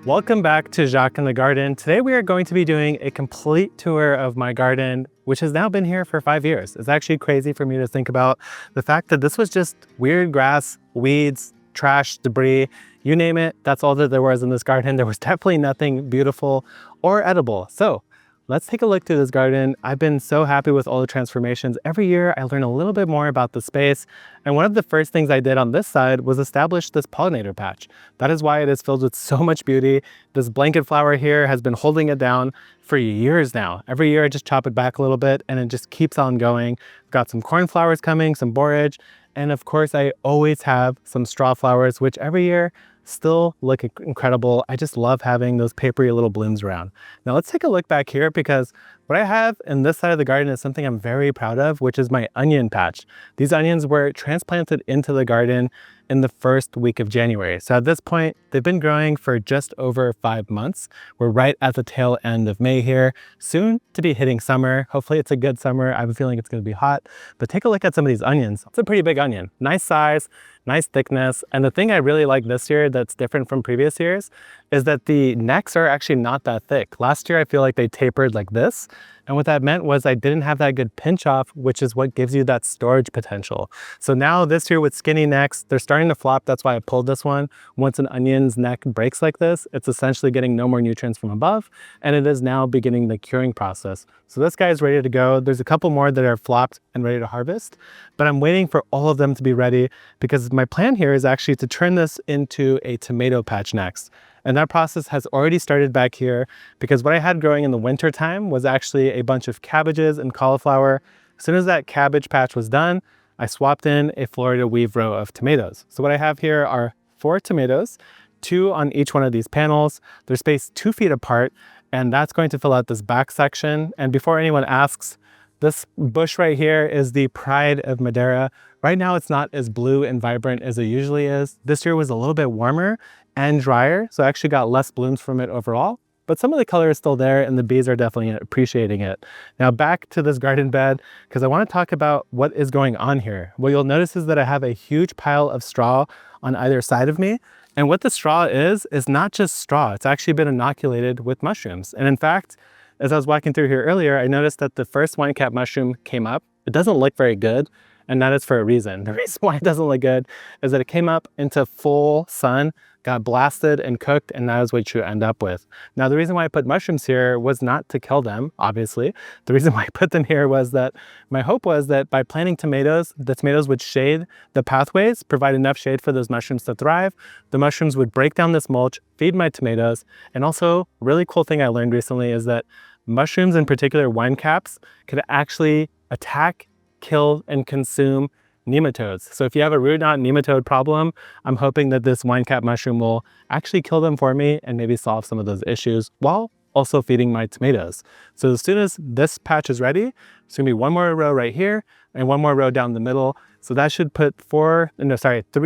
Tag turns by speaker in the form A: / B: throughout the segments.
A: Welcome back to Jacques in the Garden. Today we are going to be doing a complete tour of my garden, which has now been here for 5 years. It's actually crazy for me to think about the fact that this was just weird grass, weeds, trash, debris, you name it. That's all that there was in this garden. There was definitely nothing beautiful or edible. So let's take a look through this garden. I've been so happy with all the transformations. Every year I learn a little bit more about the space. And one of the first things I did on this side was establish this pollinator patch. That is why it is filled with so much beauty. This blanket flower here has been holding it down for years now. Every year I just chop it back a little bit and it just keeps on going. I've got some cornflowers coming, some borage, and of course I always have some straw flowers, which every year still look incredible. I just love having those papery little blooms around. Now let's take a look back here, because what I have in this side of the garden is something I'm very proud of, which is my onion patch. These onions were transplanted into the garden in the first week of January. So at this point, they've been growing for just over 5 months. We're right at the tail end of May here, soon to be hitting summer. Hopefully it's a good summer. I have a feeling it's going to be hot, but take a look at some of these onions. It's a pretty big onion, nice size, nice thickness. And the thing I really like this year that's different from previous years is that the necks are actually not that thick. Last year, I feel like they tapered like this. And what that meant was I didn't have that good pinch off, which is what gives you that storage potential. So now this year with skinny necks, they're starting to flop. That's why I pulled this one. Once an onion's neck breaks like this, it's essentially getting no more nutrients from above, and it is now beginning the curing process. So this guy is ready to go. There's a couple more that are flopped and ready to harvest, but I'm waiting for all of them to be ready, because my plan here is actually to turn this into a tomato patch next. And that process has already started back here, because what I had growing in the winter time was actually a bunch of cabbages and cauliflower. As soon as that cabbage patch was done, I swapped in a Florida weave row of tomatoes. So what I have here are 4 tomatoes, 2 on each one of these panels. They're spaced 2 feet apart, and that's going to fill out this back section. And before anyone asks, this bush right here is the pride of Madeira. Right now it's not as blue and vibrant as it usually is. This year was a little bit warmer and drier, so I actually got less blooms from it overall, but some of the color is still there and the bees are definitely appreciating it. Now back to this garden bed, because I want to talk about what is going on here. What you'll notice is that I have a huge pile of straw on either side of me. And what the straw is not just straw. It's actually been inoculated with mushrooms. And in fact, as I was walking through here earlier, I noticed that the first wine cap mushroom came up. It doesn't look very good, and that is for a reason. The reason why it doesn't look good is that it came up into full sun, got blasted and cooked, and that is what you end up with. Now, the reason why I put mushrooms here was not to kill them, obviously. The reason why I put them here was that my hope was that by planting tomatoes, the tomatoes would shade the pathways, provide enough shade for those mushrooms to thrive. The mushrooms would break down this mulch, feed my tomatoes. And also, a really cool thing I learned recently is that mushrooms, in particular wine caps, could actually attack, kill, and consume nematodes. So if you have a root knot nematode problem, I'm hoping that this wine cap mushroom will actually kill them for me and maybe solve some of those issues while also feeding my tomatoes. So as soon as this patch is ready, it's gonna be one more row right here and one more row down the middle. So that should put 3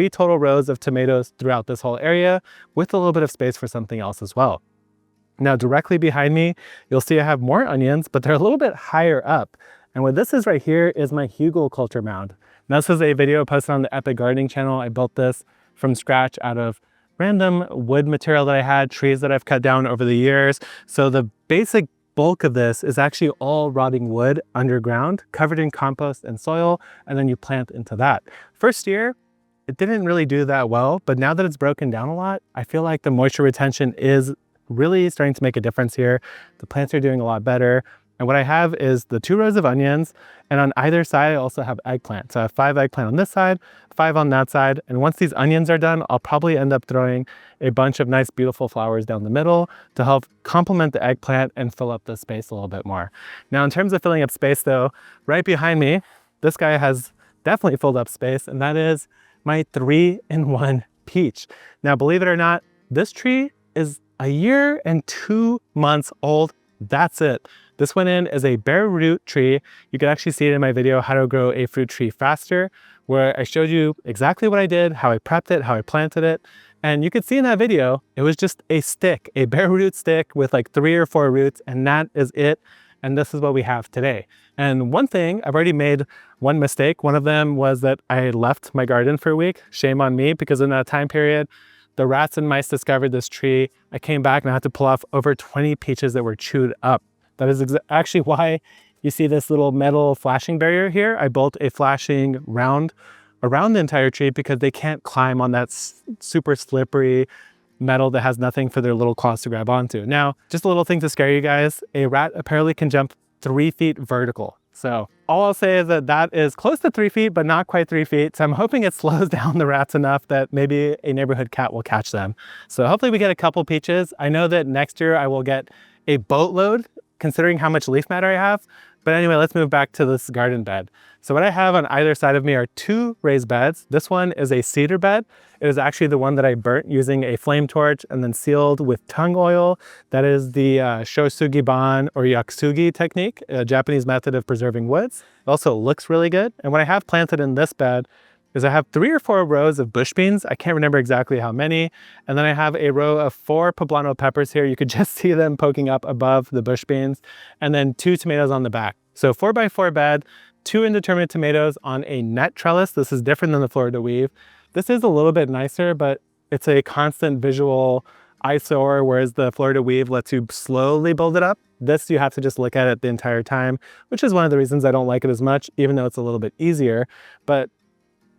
A: total rows of tomatoes throughout this whole area, with a little bit of space for something else as well. Now directly behind me, you'll see I have more onions, but they're a little bit higher up. And what this is right here is my hugelkultur mound. Now, this is a video posted on the Epic Gardening channel. I built this from scratch out of random wood material that I had, trees that I've cut down over the years. So the basic bulk of this is actually all rotting wood underground, covered in compost and soil, and then you plant into that. First year, it didn't really do that well, but now that it's broken down a lot, I feel like the moisture retention is really starting to make a difference here. The plants are doing a lot better. And what I have is the 2 rows of onions, and on either side, I also have eggplant. So I have 5 eggplant on this side, 5 on that side. And once these onions are done, I'll probably end up throwing a bunch of nice, beautiful flowers down the middle to help complement the eggplant and fill up the space a little bit more. Now, in terms of filling up space though, right behind me, this guy has definitely filled up space, and that is my 3-in-1 peach. Now, believe it or not, this tree is a year and 2 months old. That's it. This went in as a bare root tree. You can actually see it in my video, How to Grow a Fruit Tree Faster, where I showed you exactly what I did, how I prepped it, how I planted it. And you could see in that video, it was just a stick, a bare root stick with like 3 or 4 roots, and that is it. And this is what we have today. And one thing, I've already made one mistake. One of them was that I left my garden for a week. Shame on me, because in that time period, the rats and mice discovered this tree. I came back and I had to pull off over 20 peaches that were chewed up. That is actually why you see this little metal flashing barrier here. I built a flashing round around the entire tree because they can't climb on that super slippery metal that has nothing for their little claws to grab onto. Now, just a little thing to scare you guys, a rat apparently can jump 3 feet vertical. So all I'll say is that that is close to 3 feet, but not quite 3 feet. So I'm hoping it slows down the rats enough that maybe a neighborhood cat will catch them. So hopefully we get a couple peaches. I know that next year I will get a boatload considering how much leaf matter I have. But anyway, let's move back to this garden bed. So what I have on either side of me are 2 raised beds. This one is a cedar bed. It is actually the one that I burnt using a flame torch and then sealed with tung oil. That is the shosugi-ban or yaksugi technique, a Japanese method of preserving woods. It also looks really good. And what I have planted in this bed is I have 3 or 4 rows of bush beans. I can't remember exactly how many. And then I have a row of 4 poblano peppers here. You could just see them poking up above the bush beans. And then 2 tomatoes on the back. So 4x4 bed, 2 indeterminate tomatoes on a net trellis. This is different than the Florida weave. This is a little bit nicer, but it's a constant visual eyesore, whereas the Florida weave lets you slowly build it up. This, you have to just look at it the entire time, which is one of the reasons I don't like it as much, even though it's a little bit easier. But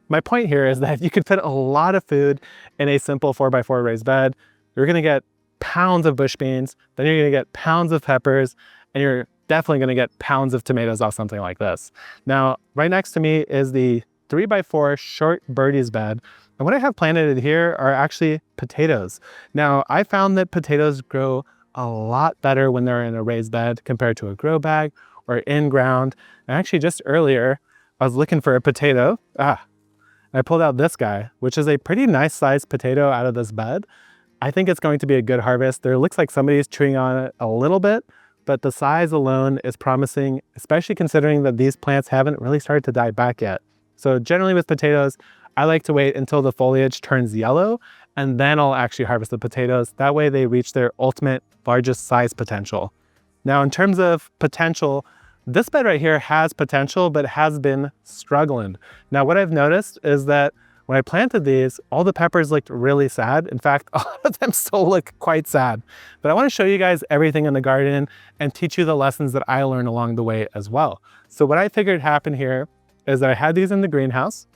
A: my point here is that you could fit a lot of food in a simple 4x4 raised bed. You're gonna get pounds of bush beans, then you're gonna get pounds of peppers, and you're definitely gonna get pounds of tomatoes off something like this. Now, right next to me is the 3x4 short birdies bed. And what I have planted in here are actually potatoes. Now, I found that potatoes grow a lot better when they're in a raised bed compared to a grow bag or in ground. And actually just earlier, I was looking for a potato. I pulled out this guy, which is a pretty nice sized potato out of this bed. I think it's going to be a good harvest. There looks like somebody's chewing on it a little bit, but the size alone is promising, especially considering that these plants haven't really started to die back yet. So generally with potatoes, I like to wait until the foliage turns yellow, and then I'll actually harvest the potatoes. That way they reach their ultimate largest size potential. Now, in terms of potential, this bed right here has potential, but has been struggling. Now, what I've noticed is that when I planted these, all the peppers looked really sad. In fact, a lot of them still look quite sad. But I want to show you guys everything in the garden and teach you the lessons that I learned along the way as well. So what I figured happened here is that I had these in the greenhouse,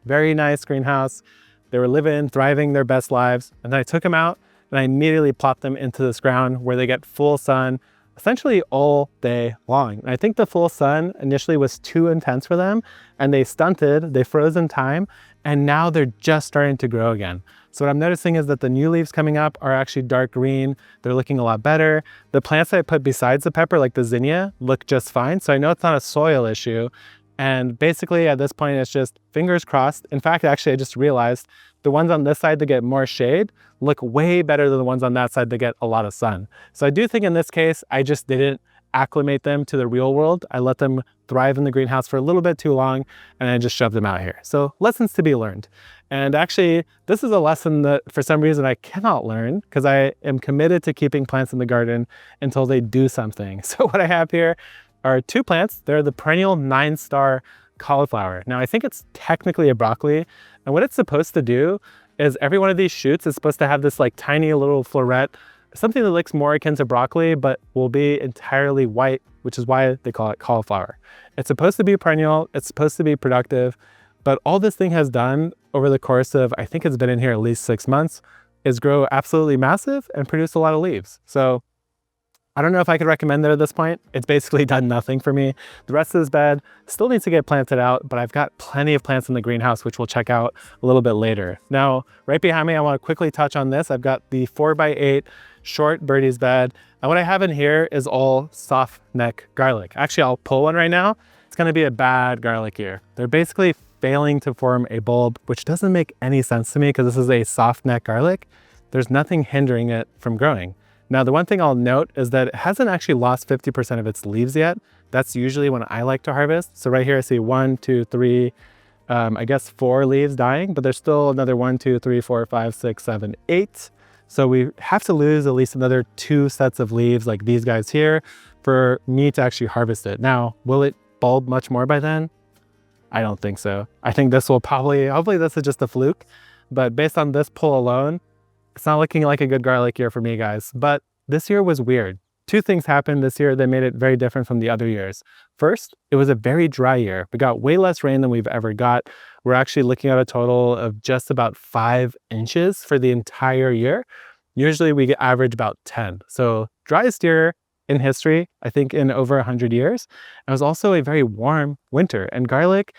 A: very nice greenhouse. They were living, thriving their best lives. And then I took them out and I immediately plopped them into this ground where they get full sun essentially all day long. And I think the full sun initially was too intense for them and they stunted, they froze in time, and now they're just starting to grow again. So what I'm noticing is that the new leaves coming up are actually dark green. They're looking a lot better. The plants that I put besides the pepper, like the zinnia, look just fine. So I know it's not a soil issue. And basically at this point, it's just fingers crossed. In fact, actually, I just realized the ones on this side that get more shade look way better than the ones on that side that get a lot of sun. So I do think in this case, I just didn't acclimate them to the real world. I let them thrive in the greenhouse for a little bit too long and I just shoved them out here. So lessons to be learned. And actually, this is a lesson that for some reason I cannot learn because I am committed to keeping plants in the garden until they do something. So what I have here are 2 plants. They're the perennial 9-star cauliflower. Now I think it's technically a broccoli, and what it's supposed to do is every one of these shoots is supposed to have this like tiny little floret, something that looks more akin to broccoli, but will be entirely white, which is why they call it cauliflower. It's supposed to be perennial, it's supposed to be productive, but all this thing has done over the course of, I think it's been in here at least 6 months, is grow absolutely massive and produce a lot of leaves. So I don't know if I could recommend it at this point. It's basically done nothing for me. The rest of this bed still needs to get planted out, but I've got plenty of plants in the greenhouse, which we'll check out a little bit later. Now, right behind me, I want to quickly touch on this. I've got the 4x8 short birdies bed. And what I have in here is all soft neck garlic. Actually, I'll pull one right now. It's going to be a bad garlic ear. They're basically failing to form a bulb, which doesn't make any sense to me because this is a soft neck garlic. There's nothing hindering it from growing. Now, the one thing I'll note is that it hasn't actually lost 50% of its leaves yet. That's usually when I like to harvest. So right here, I see 1, 2, 3, I guess 4 leaves dying, but there's still another 1, 2, 3, 4, 5, 6, 7, 8. So we have to lose at least another 2 sets of leaves like these guys here for me to actually harvest it. Now, will it bulb much more by then? I don't think so. I think this will probably, hopefully this is just a fluke, but based on this pull alone, It's not looking like a good garlic year for me, guys, but this year was weird. Two things happened this year that made it very different from the other years. First, it was a very dry year. We got way less rain than we've ever got. We're actually looking at a total of just about 5 inches for the entire year. Usually we average about 10. So driest year in history, I think in over 100 years. It was also a very warm winter, and garlic,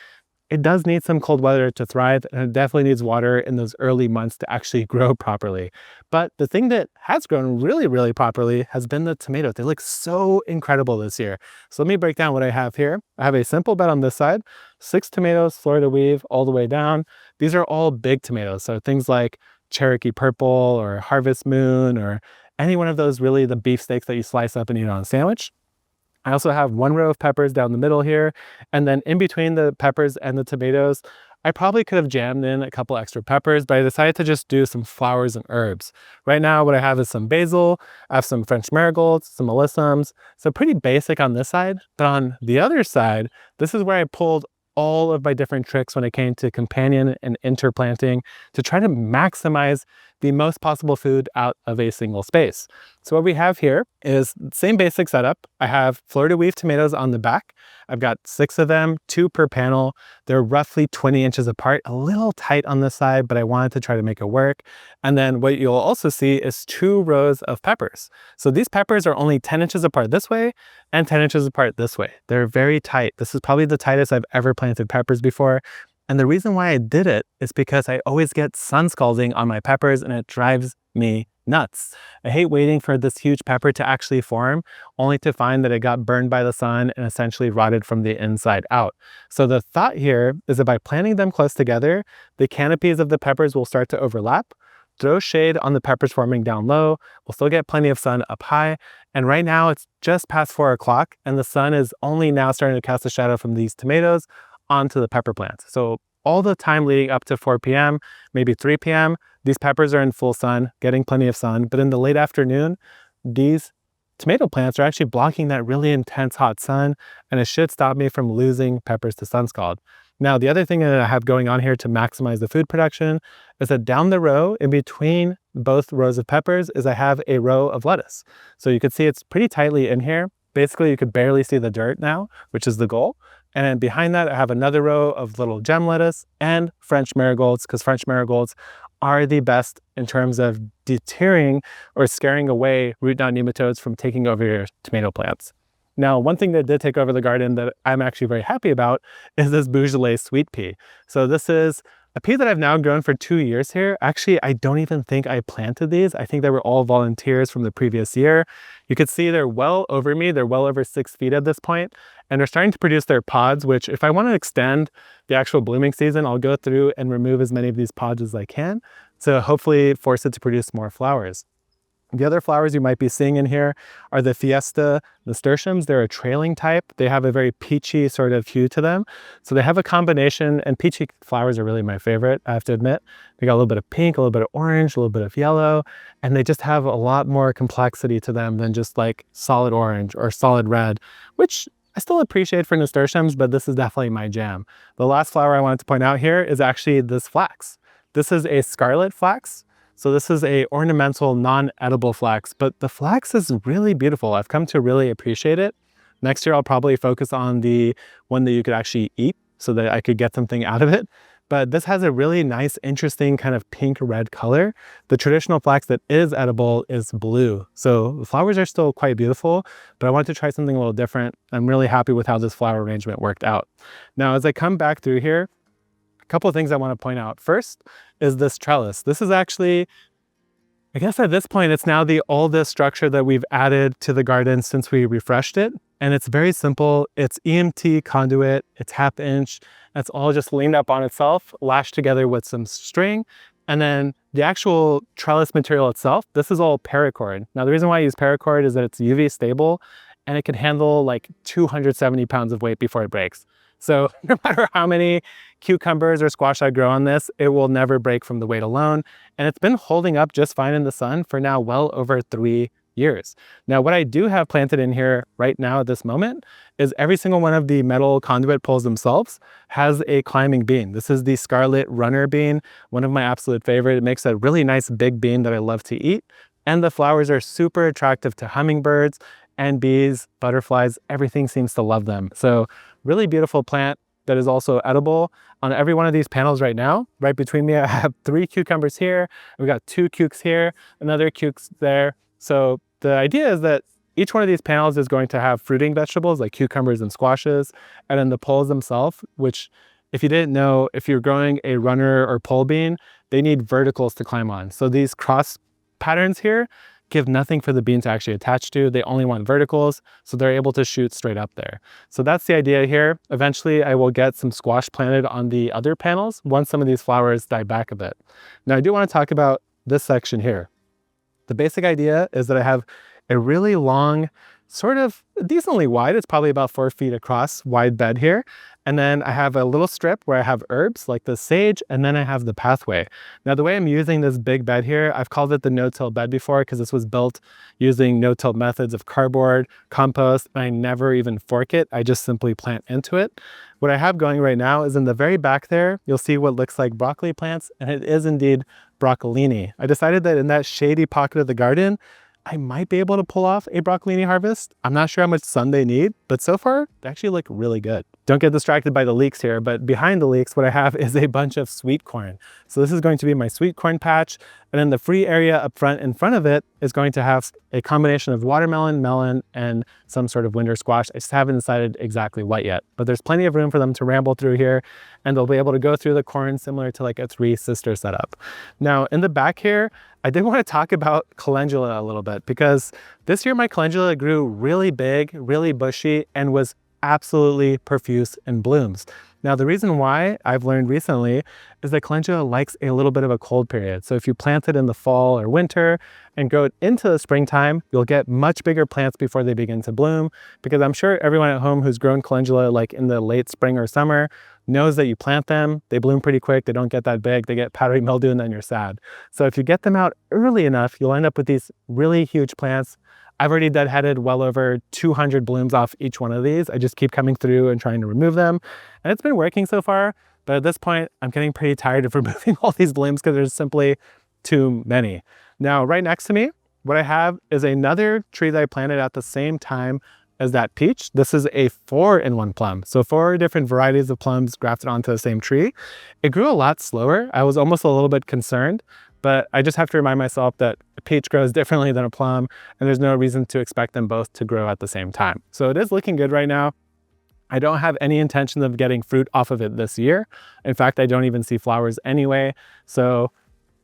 A: it does need some cold weather to thrive, and it definitely needs water in those early months to actually grow properly. But the thing that has grown really, really properly has been the tomatoes. They look so incredible this year. So let me break down what I have here. I have a simple bed on this side, 6 tomatoes, Florida weave all the way down. These are all big tomatoes. So things like Cherokee Purple or Harvest Moon or any one of those, really the beefsteaks that you slice up and eat on a sandwich. I also have 1 row of peppers down the middle here. And then in between the peppers and the tomatoes, I probably could have jammed in a couple extra peppers, but I decided to just do some flowers and herbs. Right now, what I have is some basil, I have some French marigolds, some alyssums. So pretty basic on this side. But on the other side, this is where I pulled all of my different tricks when it came to companion and interplanting to try to maximize the most possible food out of a single space. So what we have here is the same basic setup. I have Florida weave tomatoes on the back. I've got 6 of them, 2 per panel. They're roughly 20 inches apart, a little tight on this side, but I wanted to try to make it work. And then what you'll also see is 2 rows of peppers. So these peppers are only 10 inches apart this way and 10 inches apart this way. They're very tight. This is probably the tightest I've ever planted peppers before. And the reason why I did it is because I always get sun scalding on my peppers and it drives me nuts. I hate waiting for this huge pepper to actually form, only to find that it got burned by the sun and essentially rotted from the inside out. So the thought here is that by planting them close together, the canopies of the peppers will start to overlap. Throw shade on the peppers forming down low. We'll still get plenty of sun up high. And right now it's just past 4 o'clock and the sun is only now starting to cast a shadow from these tomatoes onto the pepper plants. So all the time leading up to 4 p.m., maybe 3 p.m., these peppers are in full sun, getting plenty of sun. But in the late afternoon, these tomato plants are actually blocking that really intense hot sun, and it should stop me from losing peppers to sun scald. Now, the other thing that I have going on here to maximize the food production is that down the row, in between both rows of peppers, is I have a row of lettuce. So you can see it's pretty tightly in here. Basically, you could barely see the dirt now, which is the goal. And then behind that, I have another row of little gem lettuce and French marigolds, because French marigolds are the best in terms of deterring or scaring away root knot nematodes from taking over your tomato plants. Now, one thing that did take over the garden that I'm actually very happy about is this Beaujolais sweet pea. So this is a pea that I've now grown for 2 years here. Actually, I don't even think I planted these. I think they were all volunteers from the previous year. You can see they're well over me. They're well over 6 feet at this point, and they're starting to produce their pods, which if I want to extend the actual blooming season, I'll go through and remove as many of these pods as I can to hopefully force it to produce more flowers. The other flowers you might be seeing in here are the Fiesta nasturtiums. They're a trailing type. They have a very peachy sort of hue to them. So they have a combination, and peachy flowers are really my favorite, I have to admit. They got a little bit of pink, a little bit of orange, a little bit of yellow, and they just have a lot more complexity to them than just like solid orange or solid red, which I still appreciate for nasturtiums, but this is definitely my jam. The last flower I wanted to point out here is actually this flax. This is a scarlet flax. So this is a ornamental, non-edible flax, but the flax is really beautiful. I've come to really appreciate it. Next year, I'll probably focus on the one that you could actually eat so that I could get something out of it. But this has a really nice, interesting kind of pink-red color. The traditional flax that is edible is blue. So the flowers are still quite beautiful, but I wanted to try something a little different. I'm really happy with how this flower arrangement worked out. Now, as I come back through here, a couple of things I want to point out. First is this trellis. This is actually, I guess at this point, it's now the oldest structure that we've added to the garden since we refreshed it. And it's very simple. It's EMT conduit, it's 1/2 inch. It's all just leaned up on itself, lashed together with some string. And then the actual trellis material itself, this is all paracord. Now, the reason why I use paracord is that it's UV stable and it can handle like 270 pounds of weight before it breaks. So no matter how many cucumbers or squash I grow on this, it will never break from the weight alone. And it's been holding up just fine in the sun for now well over 3 years. Now, what I do have planted in here right now at this moment is every single one of the metal conduit poles themselves has a climbing bean. This is the Scarlet Runner bean, one of my absolute favorite. It makes a really nice big bean that I love to eat. And the flowers are super attractive to hummingbirds and bees, butterflies, everything seems to love them. So really beautiful plant that is also edible. On every one of these panels right now, right between me, I have 3 cucumbers here. We've got 2 cukes here, another cukes there. So the idea is that each one of these panels is going to have fruiting vegetables like cucumbers and squashes, and then the poles themselves, which if you didn't know, if you're growing a runner or pole bean, they need verticals to climb on. So these cross patterns here give nothing for the bean to actually attach to. They only want verticals, so they're able to shoot straight up there. So that's the idea here. Eventually, I will get some squash planted on the other panels once some of these flowers die back a bit. Now, I do want to talk about this section here. The basic idea is that I have a really long, sort of decently wide, it's probably about 4 feet across, wide bed here. And then I have a little strip where I have herbs like the sage, and then I have the pathway. Now, the way I'm using this big bed here, I've called it the no-till bed before because this was built using no-till methods of cardboard, compost, and I never even fork it. I just simply plant into it. What I have going right now is in the very back there, you'll see what looks like broccoli plants, and it is indeed broccolini. I decided that in that shady pocket of the garden, I might be able to pull off a broccolini harvest. I'm not sure how much sun they need, but so far they actually look really good. Don't get distracted by the leeks here, but behind the leeks, what I have is a bunch of sweet corn. So this is going to be my sweet corn patch. And then the free area up front in front of it is going to have a combination of watermelon, melon, and some sort of winter squash. I just haven't decided exactly what yet, but there's plenty of room for them to ramble through here, and they'll be able to go through the corn similar to like a 3-sister setup. Now in the back here, I did want to talk about calendula a little bit because this year my calendula grew really big, really bushy, and was absolutely profuse in blooms. Now, the reason why I've learned recently is that calendula likes a little bit of a cold period. So if you plant it in the fall or winter and grow it into the springtime, you'll get much bigger plants before they begin to bloom, because I'm sure everyone at home who's grown calendula like in the late spring or summer knows that you plant them, they bloom pretty quick, they don't get that big, they get powdery mildew, and then you're sad. So if you get them out early enough, you'll end up with these really huge plants. I've already deadheaded well over 200 blooms off each one of these. I just keep coming through and trying to remove them. And it's been working so far, but at this point, I'm getting pretty tired of removing all these blooms because there's simply too many. Now, right next to me, what I have is another tree that I planted at the same time as that peach. This is a 4-in-1 plum. So 4 different varieties of plums grafted onto the same tree. It grew a lot slower. I was almost a little bit concerned, but I just have to remind myself that a peach grows differently than a plum, and there's no reason to expect them both to grow at the same time. So it is looking good right now. I don't have any intention of getting fruit off of it this year. In fact, I don't even see flowers anyway. So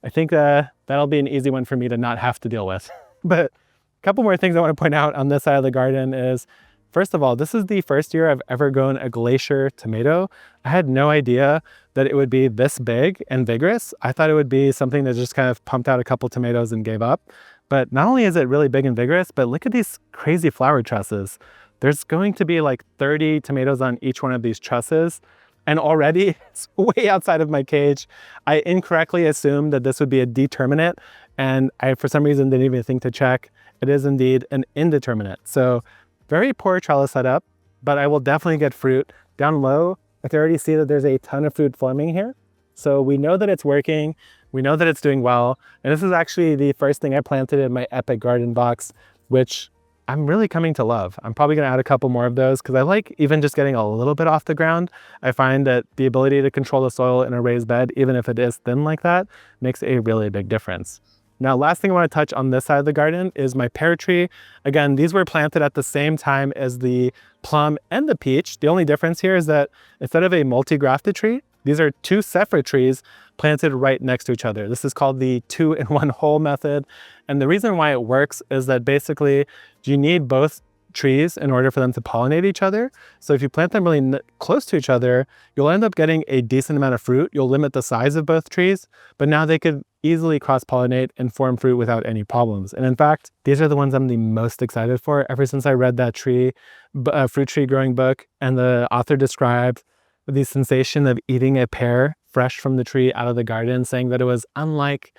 A: I think that'll be an easy one for me to not have to deal with. But a couple more things I want to point out on this side of the garden is, first of all, this is the first year I've ever grown a glacier tomato. I had no idea that it would be this big and vigorous. I thought it would be something that just kind of pumped out a couple tomatoes and gave up. But not only is it really big and vigorous, but look at these crazy flower trusses. There's going to be like 30 tomatoes on each one of these trusses. And already it's way outside of my cage. I incorrectly assumed that this would be a determinate, and I, for some reason, didn't even think to check. It is indeed an indeterminate. So very poor trellis setup, but I will definitely get fruit. Down low, I can already see that there's a ton of fruit forming here. So we know that it's working. We know that it's doing well. And this is actually the first thing I planted in my Epic Garden box, which I'm really coming to love. I'm probably gonna add a couple more of those because I like even just getting a little bit off the ground. I find that the ability to control the soil in a raised bed, even if it is thin like that, makes a really big difference. Now, last thing I want to touch on this side of the garden is my pear tree. Again, these were planted at the same time as the plum and the peach. The only difference here is that instead of a multi-grafted tree, these are 2 separate trees planted right next to each other. This is called the 2-in-1 hole method. And the reason why it works is that basically you need both trees in order for them to pollinate each other. So if you plant them really close to each other, you'll end up getting a decent amount of fruit. You'll limit the size of both trees, but now they could easily cross-pollinate and form fruit without any problems. And in fact, these are the ones I'm the most excited for. Ever since I read that fruit tree growing book, and the author described the sensation of eating a pear fresh from the tree out of the garden, saying that it was unlike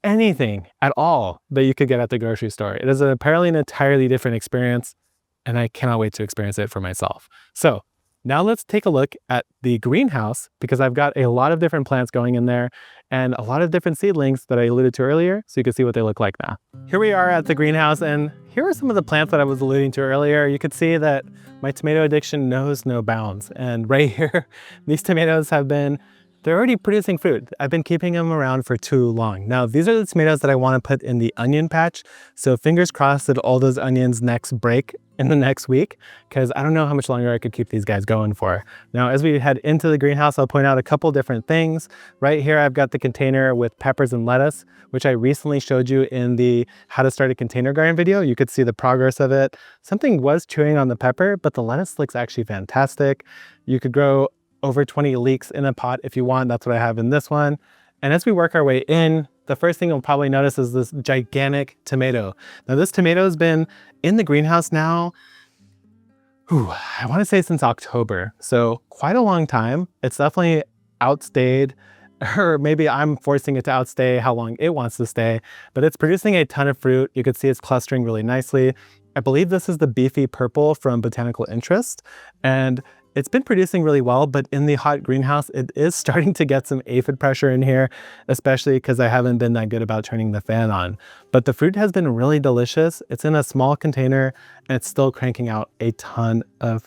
A: anything at all that you could get at the grocery store. It is apparently an entirely different experience, and I cannot wait to experience it for myself. So now let's take a look at the greenhouse, because I've got a lot of different plants going in there and a lot of different seedlings that I alluded to earlier, so you can see what they look like now. Here we are at the greenhouse, and here are some of the plants that I was alluding to earlier. You could see that my tomato addiction knows no bounds. And right here, these tomatoes they're already producing fruit. I've been keeping them around for too long. Now, these are the tomatoes that I want to put in the onion patch. So fingers crossed that all those onions necks break in the next week, because I don't know how much longer I could keep these guys going for. Now, as we head into the greenhouse, I'll point out a couple different things. Right here, I've got the container with peppers and lettuce, which I recently showed you in the how to start a container garden video. You could see the progress of it. Something was chewing on the pepper, but the lettuce looks actually fantastic. You could grow over 20 leeks in a pot if you want. That's what I have in this one. And as we work our way in, the first thing you'll probably notice is this gigantic tomato. Now, this tomato has been in the greenhouse now, I want to say since October. So quite a long time. It's definitely outstayed, or maybe I'm forcing it to outstay how long it wants to stay, but it's producing a ton of fruit. You can see it's clustering really nicely. I believe this is the beefy purple from Botanical Interest, and it's been producing really well, but in the hot greenhouse, it is starting to get some aphid pressure in here, especially because I haven't been that good about turning the fan on. But the fruit has been really delicious. It's in a small container, and it's still cranking out a ton of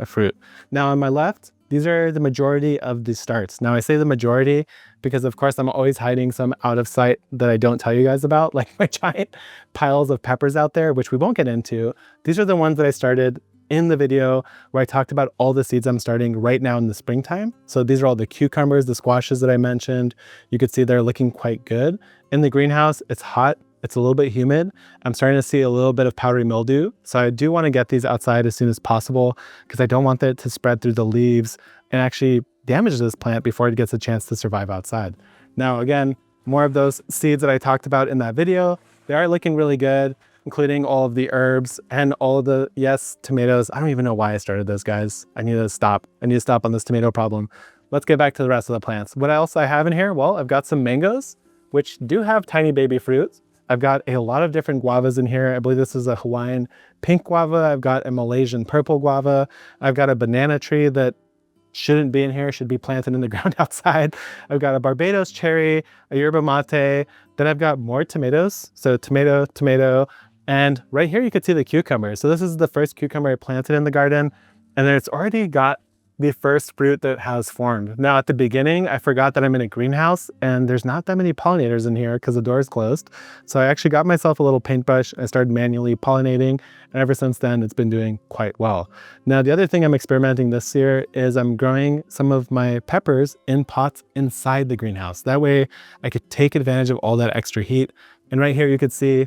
A: fruit. Now on my left, these are the majority of the starts. Now I say the majority because of course I'm always hiding some out of sight that I don't tell you guys about, like my giant piles of peppers out there, which we won't get into. These are the ones that I started in the video where I talked about all the seeds I'm starting right now in the springtime. So these are all the cucumbers, the squashes that I mentioned. You could see they're looking quite good. In the greenhouse, it's hot. It's a little bit humid. I'm starting to see a little bit of powdery mildew. So I do want to get these outside as soon as possible because I don't want it to spread through the leaves and actually damage this plant before it gets a chance to survive outside. Now, again, more of those seeds that I talked about in that video. They are looking really good, including all of the herbs and all of the, yes, tomatoes. I don't even know why I started this, guys. I need to stop. I need to stop on this tomato problem. Let's get back to the rest of the plants. What else I have in here? Well, I've got some mangoes, which do have tiny baby fruits. I've got a lot of different guavas in here. I believe this is a Hawaiian pink guava. I've got a Malaysian purple guava. I've got a banana tree that shouldn't be in here, should be planted in the ground outside. I've got a Barbados cherry, a yerba mate. Then I've got more tomatoes. So tomato, tomato. And right here, you could see the cucumbers. So this is the first cucumber I planted in the garden, and then it's already got the first fruit that has formed. Now at the beginning, I forgot that I'm in a greenhouse and there's not that many pollinators in here because the door is closed. So I actually got myself a little paintbrush. I started manually pollinating, and ever since then, it's been doing quite well. Now, the other thing I'm experimenting this year is I'm growing some of my peppers in pots inside the greenhouse. That way I could take advantage of all that extra heat. And right here, you could see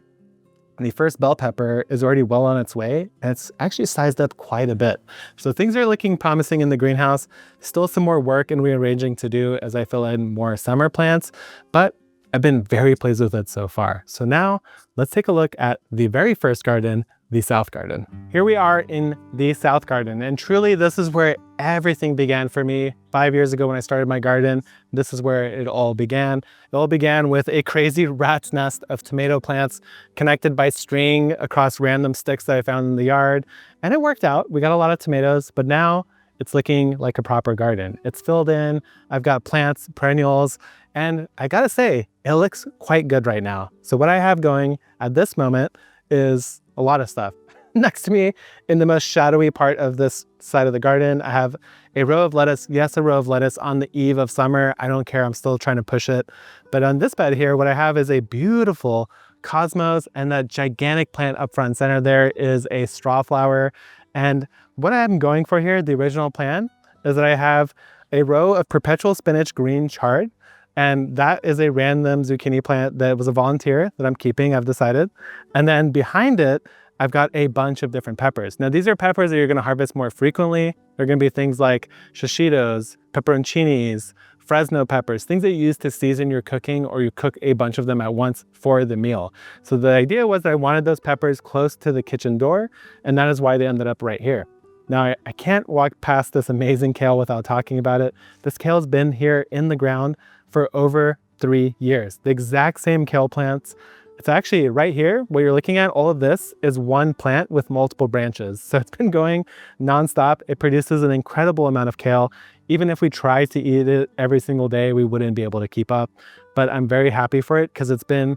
A: the first bell pepper is already well on its way, and it's actually sized up quite a bit. So things are looking promising in the greenhouse. Still some more work and rearranging to do as I fill in more summer plants, but I've been very pleased with it so far. So now let's take a look at the very first garden, the South Garden. Here we are in the South Garden, and truly this is where everything began for me 5 years ago when I started my garden. This is where it all began. It all began with a crazy rat's nest of tomato plants connected by string across random sticks that I found in the yard. And it worked out. We got a lot of tomatoes, but now it's looking like a proper garden. It's filled in. I've got plants, perennials, and I gotta say, it looks quite good right now. So what I have going at this moment is a lot of stuff. Next to me, in the most shadowy part of this side of the garden, I have a row of lettuce. Yes, a row of lettuce on the eve of summer. I don't care, I'm still trying to push it. But on this bed here, what I have is a beautiful cosmos, and that gigantic plant up front and center there is a straw flower. And what I'm going for here, the original plan, is that I have a row of perpetual spinach green chard, and that is a random zucchini plant that was a volunteer that I'm keeping, I've decided. And then behind it, I've got a bunch of different peppers. Now these are peppers that you're gonna harvest more frequently. They're gonna be things like shishitos, pepperoncinis, Fresno peppers, things that you use to season your cooking, or you cook a bunch of them at once for the meal. So the idea was that I wanted those peppers close to the kitchen door, and that is why they ended up right here. Now I can't walk past this amazing kale without talking about it. This kale has been here in the ground for over 3 years. The exact same kale plants. It's actually right here, what you're looking at, all of this is one plant with multiple branches. So it's been going nonstop. It produces an incredible amount of kale. Even if we tried to eat it every single day, we wouldn't be able to keep up. But I'm very happy for it because it's been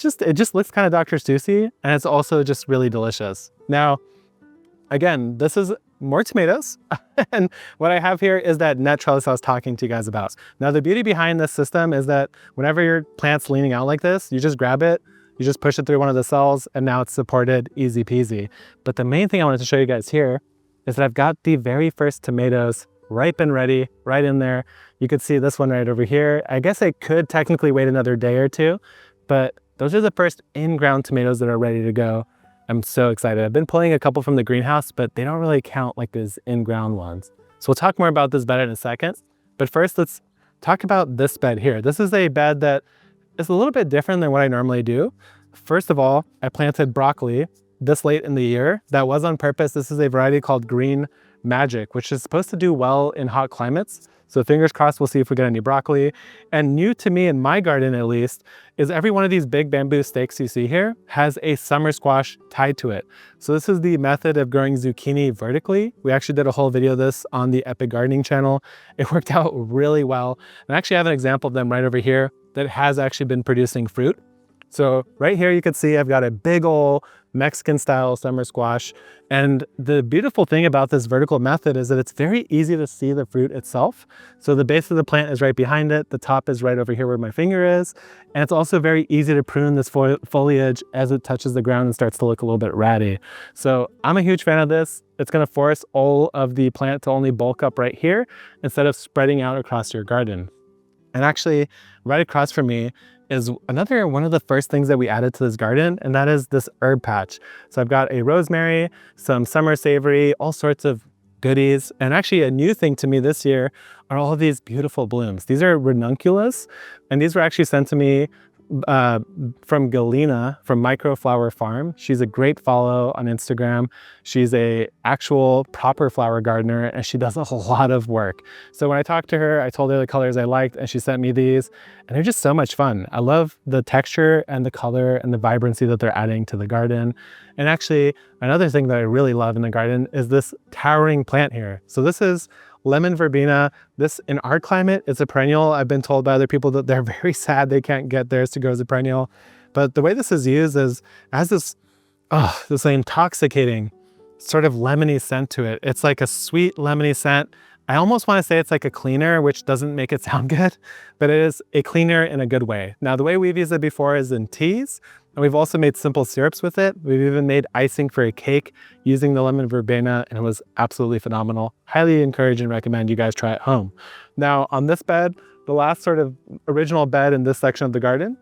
A: it just looks kind of Dr. Seussy, and it's also just really delicious. Now, again, this is more tomatoes. And what I have here is that net trellis I was talking to you guys about. Now, the beauty behind this system is that whenever your plant's leaning out like this, you just grab it, you just push it through one of the cells, and now it's supported, easy peasy. But the main thing I wanted to show you guys here is that I've got the very first tomatoes ripe and ready, right in there. You could see this one right over here. I guess I could technically wait another day or two, but those are the first in-ground tomatoes that are ready to go. I'm so excited. I've been pulling a couple from the greenhouse, but they don't really count like those in-ground ones. So we'll talk more about this bed in a second. But first, let's talk about this bed here. This is a bed that is a little bit different than what I normally do. First of all, I planted broccoli this late in the year. That was on purpose. This is a variety called Green Magic, which is supposed to do well in hot climates. So fingers crossed, we'll see if we get any broccoli. And new to me in my garden, at least, is every one of these big bamboo stakes you see here has a summer squash tied to it. So this is the method of growing zucchini vertically. We actually did a whole video of this on the Epic Gardening channel. It worked out really well. And I actually have an example of them right over here that has actually been producing fruit. So right here, you can see I've got a big old Mexican style summer squash. And the beautiful thing about this vertical method is that it's very easy to see the fruit itself. So the base of the plant is right behind it. The top is right over here where my finger is. And it's also very easy to prune this foliage as it touches the ground and starts to look a little bit ratty. So I'm a huge fan of this. It's going to force all of the plant to only bulk up right here instead of spreading out across your garden. And actually, right across from me is another one of the first things that we added to this garden, and that is this herb patch. So I've got a rosemary, some summer savory, all sorts of goodies. And actually a new thing to me this year are all of these beautiful blooms. These are ranunculus, and these were actually sent to me from Galena from Microflower Farm. She's a great follow on Instagram. She's a actual proper flower gardener, and she does a lot of work. So when I talked to her, I told her the colors I liked, and she sent me these, and they're just so much fun. I love the texture and the color and the vibrancy that they're adding to the garden. And actually, another thing that I really love in the garden is this towering plant here. So this is lemon verbena. This, in our climate, is a perennial. I've been told by other people that they're very sad they can't get theirs to grow as a perennial. But the way this is used is, as this intoxicating sort of lemony scent to it. It's like a sweet lemony scent. I almost want to say it's like a cleaner, which doesn't make it sound good, but it is a cleaner in a good way. Now, the way we've used it before is in teas, and we've also made simple syrups with it. We've even made icing for a cake using the lemon verbena, and it was absolutely phenomenal. Highly encourage and recommend you guys try it home. Now, on this bed, the last sort of original bed in this section of the garden,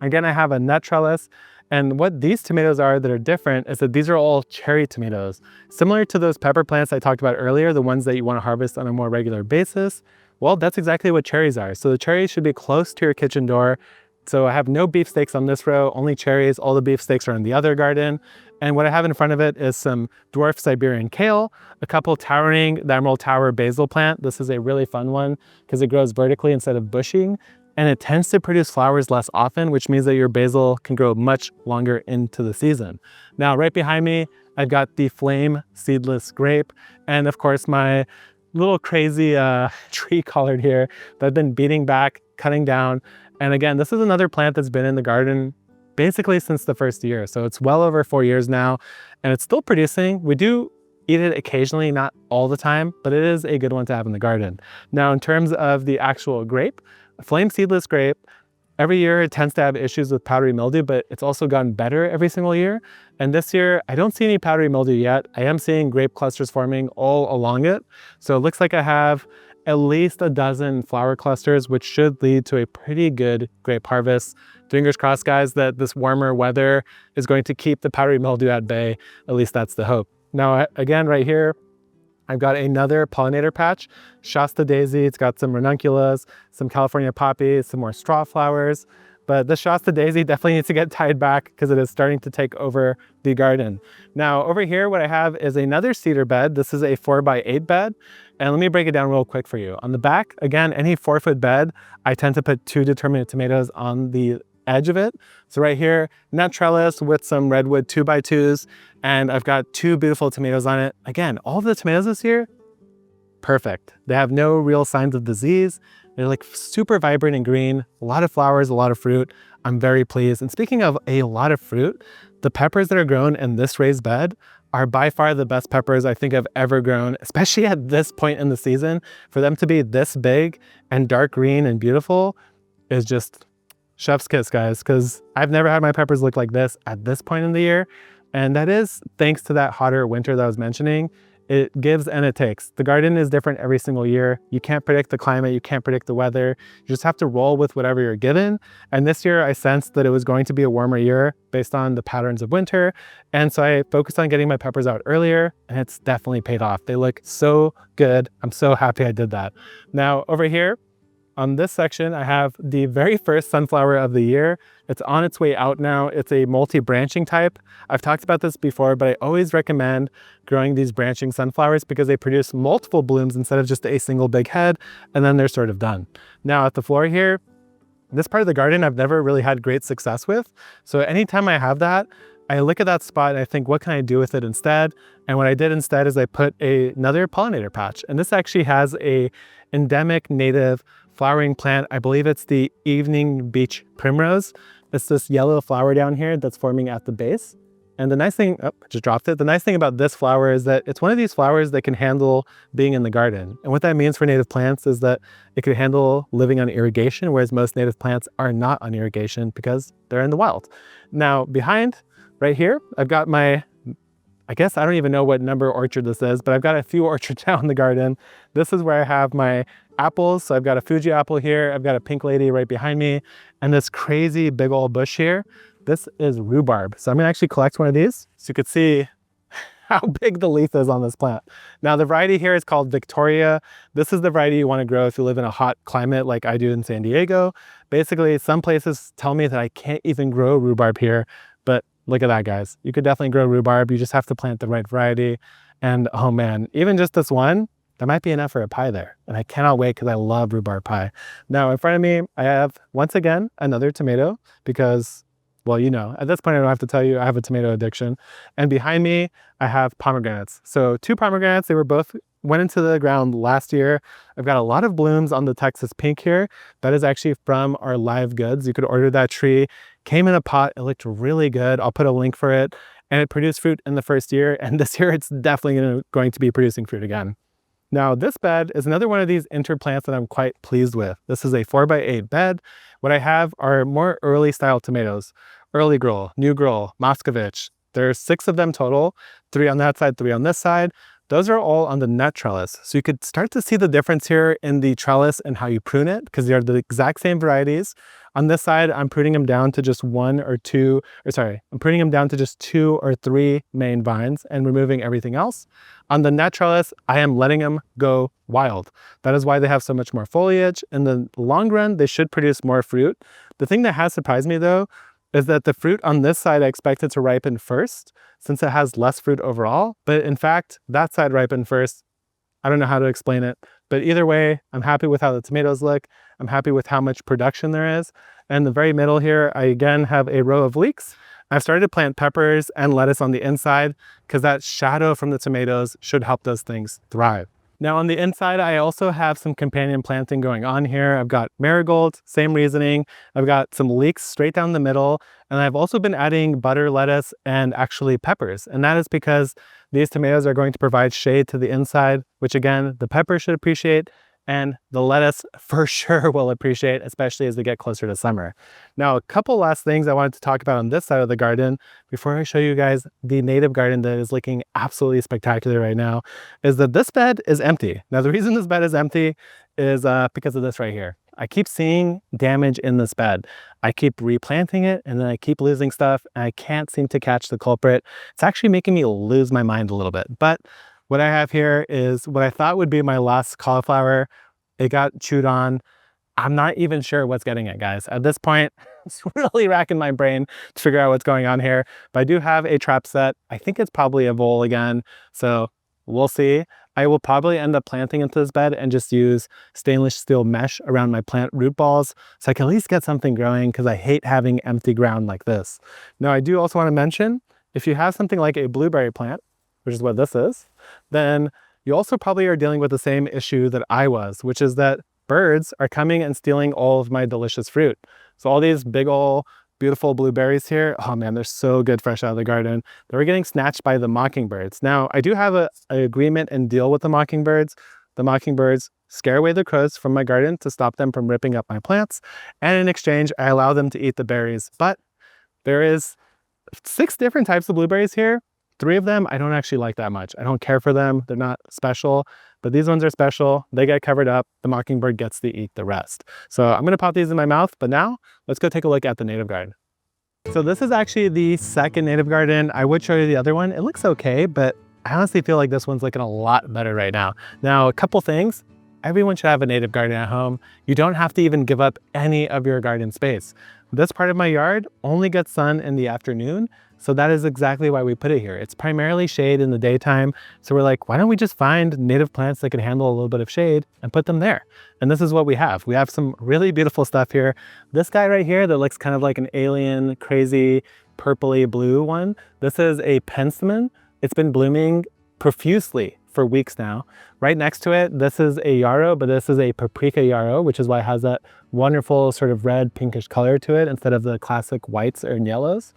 A: again, I have a net trellis. And what these tomatoes are that are different is that these are all cherry tomatoes. Similar to those pepper plants I talked about earlier, the ones that you want to harvest on a more regular basis. Well, that's exactly what cherries are. So the cherries should be close to your kitchen door. So I have no beefsteaks on this row, only cherries. All the beefsteaks are in the other garden. And what I have in front of it is some dwarf Siberian kale, a couple towering, the Emerald Tower basil plant. This is a really fun one because it grows vertically instead of bushing. And it tends to produce flowers less often, which means that your basil can grow much longer into the season. Now, right behind me, I've got the flame seedless grape. And of course, my little crazy tree collard here that I've been beating back, cutting down. And again, this is another plant that's been in the garden basically since the first year. So it's well over 4 years now, and it's still producing. We do eat it occasionally, not all the time, but it is a good one to have in the garden. Now, in terms of the actual grape, flame seedless grape, every year it tends to have issues with powdery mildew, but it's also gotten better every single year. And this year, I don't see any powdery mildew yet. I am seeing grape clusters forming all along it. So it looks like I have at least a dozen flower clusters, which should lead to a pretty good grape harvest. Fingers crossed, guys, that this warmer weather is going to keep the powdery mildew at bay. At least that's the hope. Now, again, right here, I've got another pollinator patch, Shasta daisy. It's got some ranunculus, some California poppies, some more straw flowers. But the Shasta daisy definitely needs to get tied back because it is starting to take over the garden. Now over here, what I have is another cedar bed. This is a 4x8 bed. And let me break it down real quick for you. On the back, again, any 4-foot bed, I tend to put 2 determinate tomatoes on the edge of it. So right here, net trellis with some redwood 2x2s, and I've got 2 beautiful tomatoes on it. Again, all of the tomatoes this year, perfect. They have no real signs of disease. They're like super vibrant and green, a lot of flowers, a lot of fruit. I'm very pleased. And speaking of a lot of fruit, the peppers that are grown in this raised bed are by far the best peppers I think I've ever grown, especially at this point in the season. For them to be this big and dark green and beautiful is just chef's kiss, guys, because I've never had my peppers look like this at this point in the year. And that is thanks to that hotter winter that I was mentioning. It gives and it takes. The garden is different every single year. You can't predict the climate, you can't predict the weather. You just have to roll with whatever you're given. And this year I sensed that it was going to be a warmer year based on the patterns of winter. And so I focused on getting my peppers out earlier, and it's definitely paid off. They look so good. I'm so happy I did that. Now over here, on this section, I have the very first sunflower of the year. It's on its way out now. It's a multi-branching type. I've talked about this before, but I always recommend growing these branching sunflowers because they produce multiple blooms instead of just a single big head, and then they're sort of done. Now at the floor here, this part of the garden I've never really had great success with. So anytime I have that, I look at that spot and I think, what can I do with it instead? And what I did instead is I put another pollinator patch. And this actually has a endemic native flowering plant. I believe it's the evening beach primrose. It's this yellow flower down here that's forming at the base. And the nice thing, oh, I just dropped it. The nice thing about this flower is that it's one of these flowers that can handle being in the garden. And what that means for native plants is that it can handle living on irrigation, whereas most native plants are not on irrigation because they're in the wild. Now behind, right here, I've got my, I guess I don't even know what number orchard this is, but I've got a few orchards out in the garden. This is where I have my apples. So I've got a Fuji apple here. I've got a pink lady right behind me. And this crazy big old bush here, this is rhubarb. So I'm gonna actually collect one of these so you could see how big the leaf is on this plant. Now the variety here is called Victoria. This is the variety you wanna grow if you live in a hot climate like I do in San Diego. Basically, some places tell me that I can't even grow rhubarb here, but look at that, guys. You could definitely grow rhubarb. You just have to plant the right variety. And oh man, even just this one, that might be enough for a pie there. And I cannot wait because I love rhubarb pie. Now in front of me, I have, once again, another tomato because, well, you know, at this point, I don't have to tell you, I have a tomato addiction. And behind me, I have pomegranates. So 2 pomegranates, they were both went into the ground last year. I've got a lot of blooms on the Texas pink here. That is actually from our live goods. You could order that tree. Came in a pot, it looked really good. I'll put a link for it. And it produced fruit in the first year. And this year, it's definitely going to be producing fruit again. Now this bed is another one of these interplants that I'm quite pleased with. This is a 4x8 bed. What I have are more early style tomatoes. Early Girl, New Girl, Moscovich. There's 6 of them total, 3 on that side, 3 on this side. Those are all on the net trellis. So you could start to see the difference here in the trellis and how you prune it because they're the exact same varieties. On this side, I'm pruning them down to just 1 or 2, I'm pruning them down to just 2 or 3 main vines and removing everything else. On the net trellis, I am letting them go wild. That is why they have so much more foliage. In the long run, they should produce more fruit. The thing that has surprised me though, is that the fruit on this side I expected to ripen first since it has less fruit overall. But in fact, that side ripened first. I don't know how to explain it, but either way, I'm happy with how the tomatoes look. I'm happy with how much production there is. And in the very middle here, I again have a row of leeks. I've started to plant peppers and lettuce on the inside because that shadow from the tomatoes should help those things thrive. Now on the inside, I also have some companion planting going on here. I've got marigolds, same reasoning. I've got some leeks straight down the middle. And I've also been adding butter lettuce and actually peppers. And that is because these tomatoes are going to provide shade to the inside, which again, the peppers should appreciate and the lettuce for sure will appreciate, especially as we get closer to summer. Now, a couple last things I wanted to talk about on this side of the garden before I show you guys the native garden that is looking absolutely spectacular right now is that this bed is empty. Now, the reason this bed is empty is because of this right here. I keep seeing damage in this bed. I keep replanting it and then I keep losing stuff and I can't seem to catch the culprit. It's actually making me lose my mind a little bit, but what I have here is what I thought would be my last cauliflower. It got chewed on. I'm not even sure what's getting it, guys. At this point, It's really racking my brain to figure out what's going on here. But I do have a trap set. I think it's probably a vole again. So we'll see. I will probably end up planting into this bed and just use stainless steel mesh around my plant root balls so I can at least get something growing, because I hate having empty ground like this. Now, I do also want to mention, if you have something like a blueberry plant, which is what this is, then you also probably are dealing with the same issue that I was, which is that birds are coming and stealing all of my delicious fruit. So all these big ol' beautiful blueberries here, oh man, they're so good fresh out of the garden. They were getting snatched by the mockingbirds. Now, I do have an agreement and deal with the mockingbirds. The mockingbirds scare away the crows from my garden to stop them from ripping up my plants. And in exchange, I allow them to eat the berries. But there is 6 different types of blueberries here. 3 of them I don't actually like that much. I don't care for them. They're not special, but these ones are special. They get covered up. The mockingbird gets to eat the rest. So I'm gonna pop these in my mouth, but now let's go take a look at the native garden. So this is actually the second native garden. I would show you the other one. It looks okay, but I honestly feel like this one's looking a lot better right now. Now, a couple things. Everyone should have a native garden at home. You don't have to even give up any of your garden space. This part of my yard only gets sun in the afternoon, so that is exactly why we put it here. It's primarily shade in the daytime, so we're like, why don't we just find native plants that can handle a little bit of shade and put them there? And this is what we have. We have some really beautiful stuff here. This guy right here that looks kind of like an alien, crazy, purpley blue one, this is a penstemon. It's been blooming profusely for weeks now. Right next to it, this is a yarrow, but this is a paprika yarrow, which is why it has that wonderful sort of red pinkish color to it instead of the classic whites or yellows.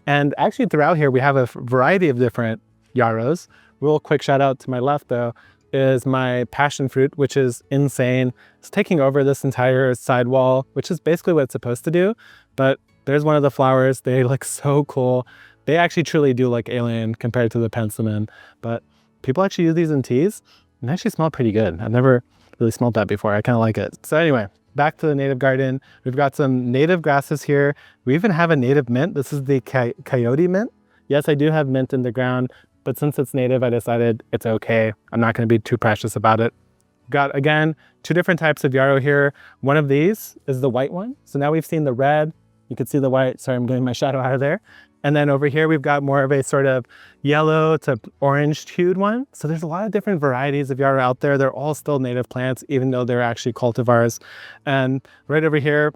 A: And actually throughout here, we have a variety of different yarrows. Real quick shout out to my left though, is my passion fruit, which is insane. It's taking over this entire sidewall, which is basically what it's supposed to do. But there's one of the flowers. They look so cool. They actually truly do look alien compared to the penstemon, but people actually use these in teas and they actually smell pretty good. I've never really smelled that before. I kind of like it. So anyway, back to the native garden. We've got some native grasses here. We even have a native mint. This is the coyote mint. Yes, I do have mint in the ground, but since it's native, I decided it's okay. I'm not going to be too precious about it. Got, again, 2 different types of yarrow here. One of these is the white one. So now we've seen the red. You can see the white. Sorry, I'm getting my shadow out of there. And then over here, we've got more of a sort of yellow to orange hued one. So there's a lot of different varieties of yarrow out there. They're all still native plants, even though they're actually cultivars. And right over here,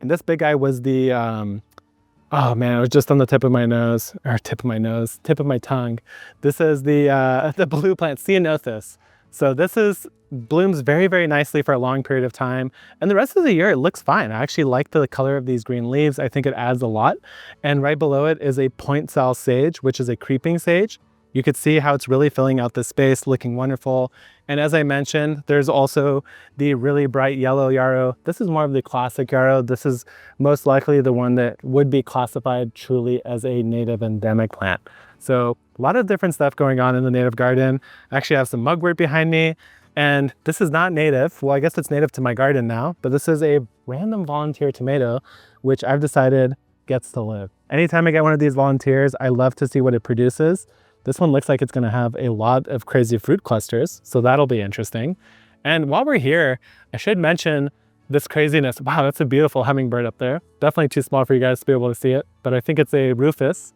A: and this big guy was the, oh man, it was just on the tip of my nose, or tip of my tongue. This is the blue plant, Ceanothus. So this blooms very, very nicely for a long period of time. And the rest of the year, it looks fine. I actually like the color of these green leaves. I think it adds a lot. And right below it is a point sow sage, which is a creeping sage. You could see how it's really filling out the space, looking wonderful. And as I mentioned, there's also the really bright yellow yarrow. This is more of the classic yarrow. This is most likely the one that would be classified truly as a native endemic plant. So a lot of different stuff going on in the native garden. I actually have some mugwort behind me, and this is not native. Well, I guess it's native to my garden now, but this is a random volunteer tomato, which I've decided gets to live. Anytime I get one of these volunteers, I love to see what it produces. This one looks like it's gonna have a lot of crazy fruit clusters, so that'll be interesting. And while we're here, I should mention this craziness. Wow, that's a beautiful hummingbird up there. Definitely too small for you guys to be able to see it, but I think it's a rufous.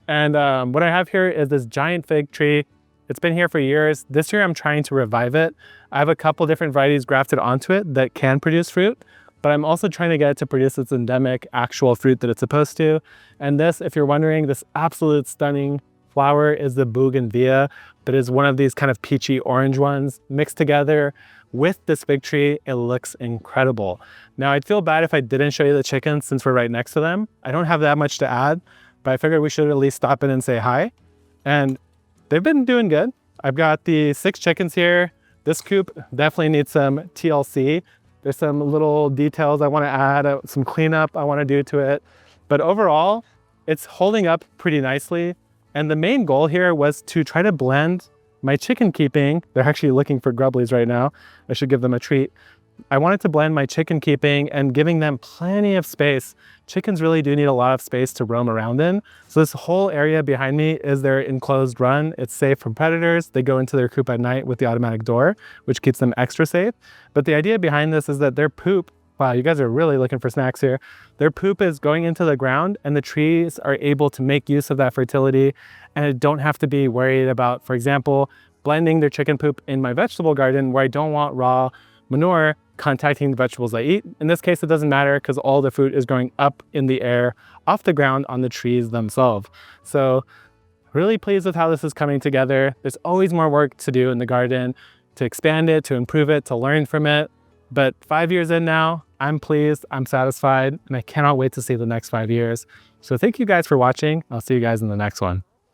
A: And what I have here is this giant fig tree. It's been here for years. This year I'm trying to revive it. I have a couple different varieties grafted onto it that can produce fruit, but I'm also trying to get it to produce its endemic actual fruit that it's supposed to. And this, if you're wondering, this absolute stunning flower is the bougainvillea, that is one of these kind of peachy orange ones mixed together with this fig tree. It looks incredible. Now, I'd feel bad if I didn't show you the chickens since we're right next to them. I don't have that much to add, but I figured we should at least stop in and say hi. And they've been doing good. I've got the 6 chickens here. This coop definitely needs some TLC. There's some little details I want to add, some cleanup I want to do to it. But overall, it's holding up pretty nicely. And the main goal here was to try to blend my chicken keeping. They're actually looking for grubblies right now. I should give them a treat. I wanted to blend my chicken keeping and giving them plenty of space. Chickens really do need a lot of space to roam around in. So this whole area behind me is their enclosed run. It's safe from predators. They go into their coop at night with the automatic door, which keeps them extra safe. But the idea behind this is that their poop Wow, you guys are really looking for snacks here. Their poop is going into the ground and the trees are able to make use of that fertility and don't have to be worried about, for example, blending their chicken poop in my vegetable garden where I don't want raw manure contacting the vegetables I eat. In this case, it doesn't matter because all the food is growing up in the air off the ground on the trees themselves. So really pleased with how this is coming together. There's always more work to do in the garden to expand it, to improve it, to learn from it. But 5 years in now, I'm pleased, I'm satisfied, and I cannot wait to see the next 5 years. So thank you guys for watching. I'll see you guys in the next one.